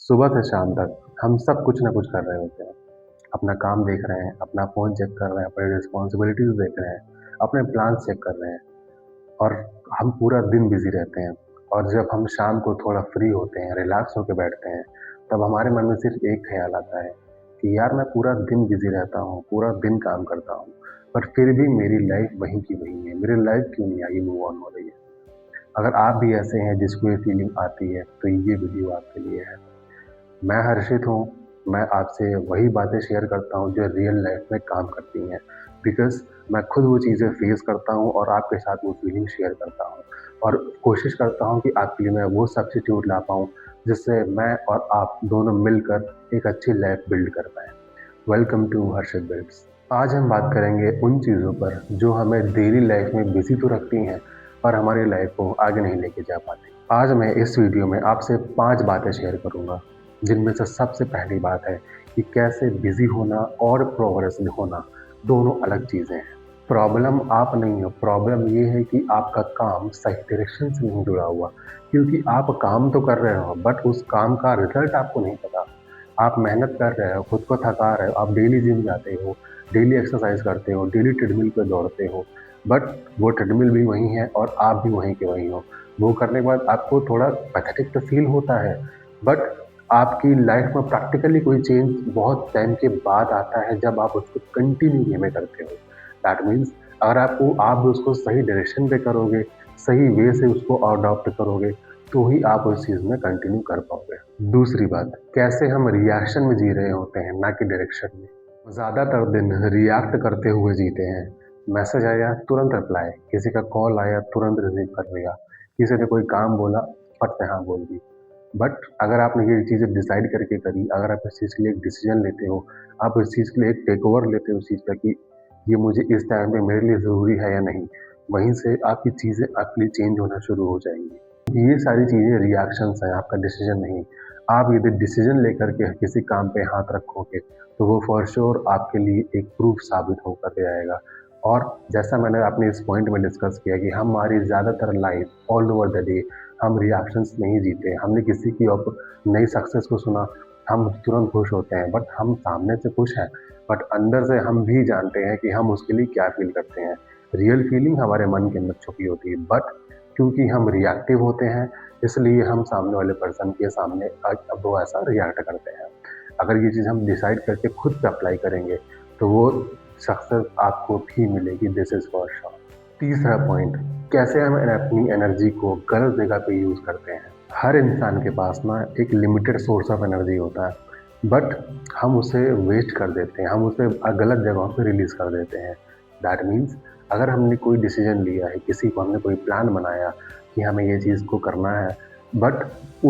सुबह से शाम तक हम सब कुछ ना कुछ कर रहे होते हैं। अपना काम देख रहे हैं, अपना फ़ोन चेक कर रहे हैं, अपनी रिस्पॉन्सिबिलिटीज़ देख रहे हैं, अपने प्लान्स चेक कर रहे हैं और हम पूरा दिन बिज़ी रहते हैं। और जब हम शाम को थोड़ा फ्री होते हैं, रिलैक्स होके बैठते हैं, तब हमारे मन में सिर्फ़ एक ख़्याल आता है कि यार मैं पूरा दिन बिज़ी रहता हूँ, पूरा दिन काम करता हूँ, पर फिर भी मेरी लाइफ़ वहीं की वहीं है। मेरी लाइफ़ क्यों नहीं आगे मूव ऑन हो रही है? अगर आप भी ऐसे हैं जिसको ये फीलिंग आती है, तो ये वीडियो आपके लिए है। मैं हर्षित हूँ। मैं आपसे वही बातें शेयर करता हूँ जो रियल लाइफ में काम करती हैं। बिकॉज़ मैं खुद वो चीज़ें फेस करता हूँ और आपके साथ वो फीलिंग शेयर करता हूँ और कोशिश करता हूँ कि आपके लिए मैं वो सब्स्टिट्यूट ला पाऊँ जिससे मैं और आप दोनों मिलकर एक अच्छी लाइफ बिल्ड कर पाएँ। Welcome to Harshit builds. आज हम बात करेंगे उन चीज़ों पर जो हमें डेली लाइफ में बिज़ी तो रखती हैं पर हमारी लाइफ को आगे नहीं लेके जा पाती। आज मैं इस वीडियो में आपसे 5 बातें शेयर करूँगा, जिनमें से सबसे पहली बात है कि कैसे बिज़ी होना और प्रोग्रेस होना दोनों अलग चीज़ें हैं। प्रॉब्लम आप नहीं हो, प्रॉब्लम ये है कि आपका काम सही डायरेक्शन से नहीं जुड़ा हुआ, क्योंकि आप काम तो कर रहे हो बट उस काम का रिज़ल्ट आपको नहीं पता। आप मेहनत कर रहे हो, खुद को थका रहे हो, आप डेली जिम जाते हो, डेली एक्सरसाइज करते हो, डेली ट्रेडमिल पे दौड़ते हो, बट वो ट्रेडमिल भी वही है और आप भी वहीं के वहीं हो। वो करने के बाद आपको थोड़ा पैथेटिक तो फील होता है, बट आपकी लाइफ में प्रैक्टिकली कोई चेंज बहुत टाइम के बाद आता है जब आप उसको कंटिन्यू वे में करते हो। दैट मीन्स अगर आप उसको सही डायरेक्शन पे करोगे, सही वे से उसको अडॉप्ट करोगे, तो ही आप उस चीज़ में कंटिन्यू कर पाओगे। दूसरी बात, कैसे हम रिएक्शन में जी रहे होते हैं, ना कि डायरेक्शन में। ज़्यादातर दिन रिएक्ट करते हुए जीते हैं। मैसेज आया तुरंत रिप्लाई, किसी का कॉल आया तुरंत रिसीव कर लिया, किसी ने कोई काम बोला फट से हाँ बोल दी। बट अगर आपने ये चीज़ें डिसाइड करके करी, अगर आप इस चीज़ के लिए एक डिसीजन लेते हो, आप इस चीज़ के लिए एक टेक ओवर लेते हो उस चीज़ का कि ये मुझे इस टाइम पे मेरे लिए ज़रूरी है या नहीं, वहीं से आपकी चीज़ें आपके लिए चेंज होना शुरू हो जाएँगी। ये सारी चीज़ें रिएक्शंस हैं, आपका डिसीजन नहीं। आप यदि डिसीजन लेकर के किसी काम पे हाथ रखोगे, तो वो फॉर श्योर आपके लिए एक प्रूफ साबित होकर के आएगा। और जैसा मैंने अपने इस पॉइंट में डिस्कस किया कि हमारी ज़्यादातर life all over the day हम रिएक्शंस नहीं जीते। हमने किसी की नई सक्सेस को सुना, हम तुरंत खुश होते हैं, बट हम सामने से खुश हैं, बट अंदर से हम भी जानते हैं कि हम उसके लिए क्या फ़ील करते हैं। रियल फीलिंग हमारे मन के अंदर छुपी होती है, बट क्योंकि हम रिएक्टिव होते हैं, इसलिए हम सामने वाले पर्सन के सामने अब वो ऐसा रिएक्ट करते हैं। अगर ये चीज़ हम डिसाइड करके खुद पे अप्लाई करेंगे, तो वो सक्सेस आपको भी मिलेगी, दिस इज़ फॉर श्योर। तीसरा पॉइंट, कैसे हम अपनी एनर्जी को गलत जगह पे यूज़ करते हैं। हर इंसान के पास ना एक लिमिटेड सोर्स ऑफ एनर्जी होता है, बट हम उसे वेस्ट कर देते हैं, हम उसे गलत जगहों पे रिलीज़ कर देते हैं। दैट मीन्स अगर हमने कोई डिसीजन लिया है, किसी को हमने कोई प्लान बनाया कि हमें ये चीज़ को करना है, बट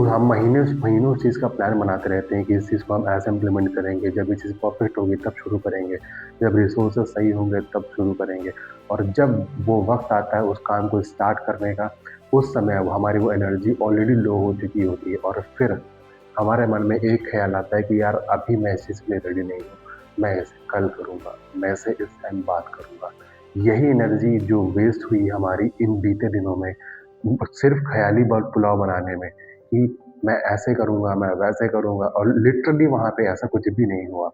हम महीने महीनों उस चीज़ का प्लान बनाते रहते हैं कि इस चीज़ को हम ऐसे इम्प्लीमेंट करेंगे, जब ये चीज़ परफेक्ट होगी तब शुरू करेंगे, जब रिसोर्सेज सही होंगे तब शुरू करेंगे, और जब वो वक्त आता है उस काम को स्टार्ट करने का, उस समय हमारी वो एनर्जी ऑलरेडी लो हो चुकी होती है और फिर हमारे मन में एक ख्याल आता है कि यार अभी मैं इस चीज़ के लिए रेडी नहीं हूँ, मैं इसे कल करूँगा, मैं इसे इस टाइम बात करूँगा। यही एनर्जी जो वेस्ट हुई हमारी इन बीते दिनों में सिर्फ ख़याली पुलाव बनाने में कि मैं ऐसे करूँगा, मैं वैसे करूँगा, और लिटरली वहाँ पे ऐसा कुछ भी नहीं हुआ।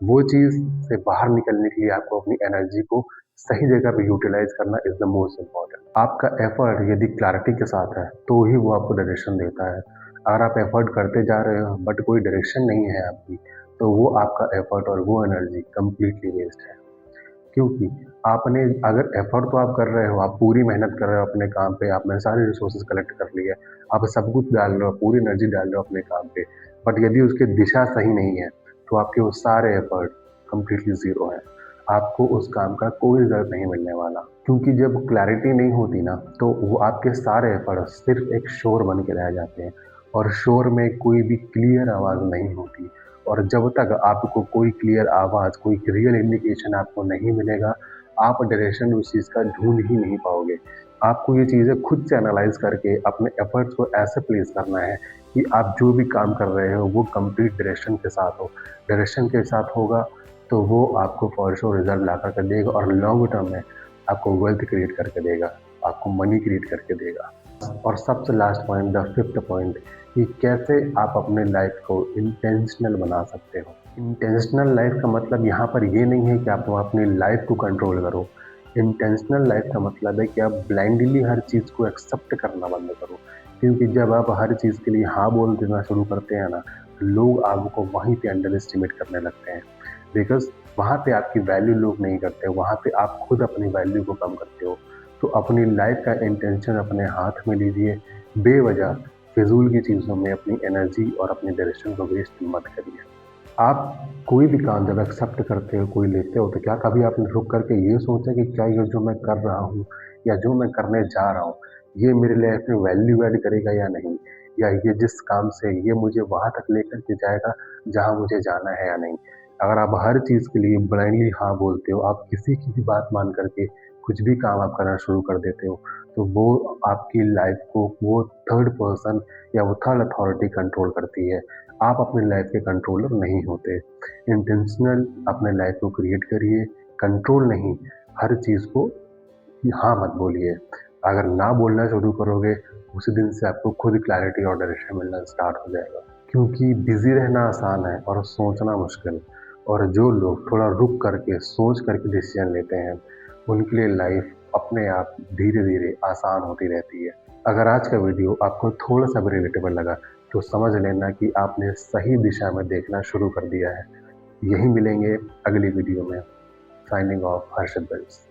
वो चीज़ से बाहर निकलने के लिए आपको अपनी एनर्जी को सही जगह पे यूटिलाइज़ करना इज़ द मोस्ट इम्पोर्टेंट। आपका एफर्ट यदि क्लैरिटी के साथ है, तो ही वो आपको डायरेक्शन देता है। अगर आप एफर्ट करते जा रहे हो बट कोई डायरेक्शन नहीं है आपकी, तो वो आपका एफर्ट और वो एनर्जी कंप्लीटली वेस्ट है। क्योंकि आपने अगर एफर्ट तो आप कर रहे हो, आप पूरी मेहनत कर रहे हो अपने काम पे, आपने सारे रिसोर्सेज कलेक्ट कर लिए, आप सब कुछ डाल रहे हो, पूरी एनर्जी डाल रहे हो अपने काम पे, बट यदि उसकी दिशा सही नहीं है, तो आपके वो सारे एफर्ट कंप्लीटली ज़ीरो हैं। आपको उस काम का कोई रिज़ल्ट नहीं मिलने वाला, क्योंकि जब क्लैरिटी नहीं होती ना, तो वो आपके सारे एफर्ट सिर्फ़ एक शोर बन के रह जाते हैं, और शोर में कोई भी क्लियर आवाज़ नहीं होती। और जब तक आपको कोई क्लियर आवाज़, कोई रियल इंडिकेशन आपको नहीं मिलेगा, आप डायरेक्शन उस चीज़ का ढूँढ ही नहीं पाओगे। आपको ये चीज़ें खुद से एनालाइज़ करके अपने एफ़र्ट्स को ऐसे प्लेस करना है कि आप जो भी काम कर रहे हो, वो कंप्लीट डायरेक्शन के साथ हो। डायरेक्शन के साथ होगा, तो वो आपको फॉर श्योर रिज़ल्ट ला कर के देगा और लॉन्ग टर्म में आपको वेल्थ क्रिएट करके देगा, आपको मनी क्रिएट करके देगा। और सबसे last point, the fifth point, कि कैसे आप अपने लाइफ को इंटेंशनल बना सकते हो। इंटेंशनल लाइफ का मतलब यहाँ पर ये नहीं है कि आप अपनी लाइफ को कंट्रोल करो। इंटेंशनल लाइफ का मतलब है कि आप ब्लाइंडली हर चीज़ को एक्सेप्ट करना बंद करो, क्योंकि जब आप हर चीज़ के लिए हाँ बोल देना शुरू करते हैं ना, तो लोग आपको वहीं पे अंडर एस्टिमेट करने लगते हैं। बिकॉज़ वहाँ पे आपकी वैल्यू लोग नहीं करते, वहाँ पे आप खुद अपनी वैल्यू को कम करते हो। तो अपनी लाइफ का इंटेंशन अपने हाथ में लीजिए, बेवजह फिज़ूल की चीज़ों में अपनी एनर्जी और अपनी डायरेक्शन को वेस्ट मत करिए। आप कोई भी काम जब एक्सेप्ट करते हो, कोई लेते हो, तो क्या कभी आपने रुक कर के ये सोचा कि क्या ये जो मैं कर रहा हूँ या जो मैं करने जा रहा हूँ, ये मेरे लाइफ में वैल्यू ऐड करेगा या नहीं? या ये जिस काम से ये मुझे वहाँ तक लेकर के जाएगा जहाँ मुझे जाना है या नहीं? अगर आप हर चीज़ के लिए ब्लाइंडली हाँ बोलते हो, आप किसी की भी बात मान कर के कुछ भी काम आप करना शुरू कर देते हो, तो वो आपकी लाइफ को वो थर्ड पर्सन या वो थर्ड अथॉरिटी कंट्रोल करती है। आप अपनी लाइफ के कंट्रोलर नहीं होते। इंटेंशनल अपने लाइफ को क्रिएट करिए, कंट्रोल नहीं। हर चीज़ को हाँ मत बोलिए। अगर ना बोलना शुरू करोगे, उसी दिन से आपको खुद क्लैरिटी और डायरेक्शन मिलना स्टार्ट हो जाएगा। क्योंकि बिज़ी रहना आसान है और सोचना मुश्किल। और जो लोग थोड़ा रुक करके, सोच करके डिसीज़न लेते हैं, उनके लिए लाइफ अपने आप धीरे-धीरे आसान होती रहती है। अगर आज का वीडियो आपको थोड़ा-सा भी रिलेटेबल लगा, तो समझ लेना कि आपने सही दिशा में देखना शुरू कर दिया है। यही मिलेंगे अगली वीडियो में। Signing off Harshad Wales.